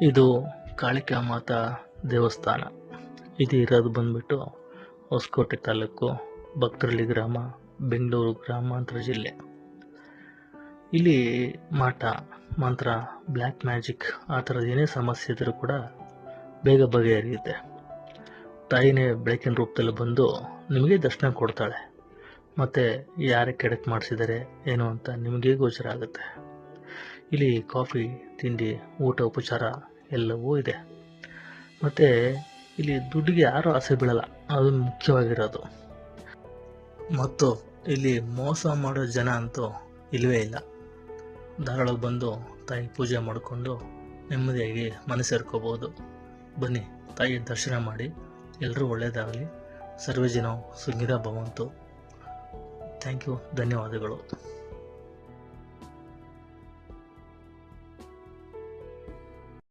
ಇದು ಕಾಳಿಕಾ ಮಾತಾ ದೇವಸ್ಥಾನ. ಇದು ಇರೋದು ಬಂದ್ಬಿಟ್ಟು ಹೊಸಕೋಟೆ ತಾಲೂಕು, ಭಕ್ತರಳ್ಳಿ ಗ್ರಾಮ, ಬೆಂಗಳೂರು ಗ್ರಾಮಾಂತರ ಜಿಲ್ಲೆ. ಇಲ್ಲಿ ಮಾಟ, ಮಂತ್ರ, ಬ್ಲ್ಯಾಕ್ ಮ್ಯಾಜಿಕ್ ಆ ಥರದ ಏನೇ ಸಮಸ್ಯೆ ಇದ್ರೂ ಕೂಡ ಬೇಗ ಬಗೆಹರಿಯುತ್ತೆ. ತಾಯಿನೇ ಬೆಳಕಿನ ರೂಪದಲ್ಲಿ ಬಂದು ನಿಮಗೆ ದರ್ಶನ ಕೊಡ್ತಾಳೆ. ಮತ್ತು ಯಾರೇ ಕೆಡಕ್ ಮಾಡಿಸಿದ್ದಾರೆ ಏನು ಅಂತ ನಿಮಗೆ ಗೋಚರ ಆಗುತ್ತೆ. ಇಲ್ಲಿ ಕಾಫಿ, ತಿಂಡಿ, ಊಟ, ಉಪಚಾರ ಎಲ್ಲವೂ ಇದೆ. ಮತ್ತು ಇಲ್ಲಿ ದುಡ್ಡಿಗೆ ಯಾರೂ ಆಸೆ ಬೀಳಲ್ಲ, ಅದು ಮುಖ್ಯವಾಗಿರೋದು. ಮತ್ತು ಇಲ್ಲಿ ಮೋಸ ಮಾಡೋ ಜನ ಅಂತೂ ಇಲ್ಲವೇ ಇಲ್ಲ. ಧಾರಾಳವಾಗಿ ಬಂದು ತಾಯಿ ಪೂಜೆ ಮಾಡಿಕೊಂಡು ನೆಮ್ಮದಿಯಾಗಿ ಮನೆ ಸೇರ್ಕೋಬೋದು. ಬನ್ನಿ, ತಾಯಿ ದರ್ಶನ ಮಾಡಿ. ಎಲ್ಲರೂ ಒಳ್ಳೆಯದಾಗಲಿ. ಸರ್ವೇ ಜನ ಸುಖಿನೋ ಭವಂತು. ಥ್ಯಾಂಕ್ ಯು, ಧನ್ಯವಾದಗಳು.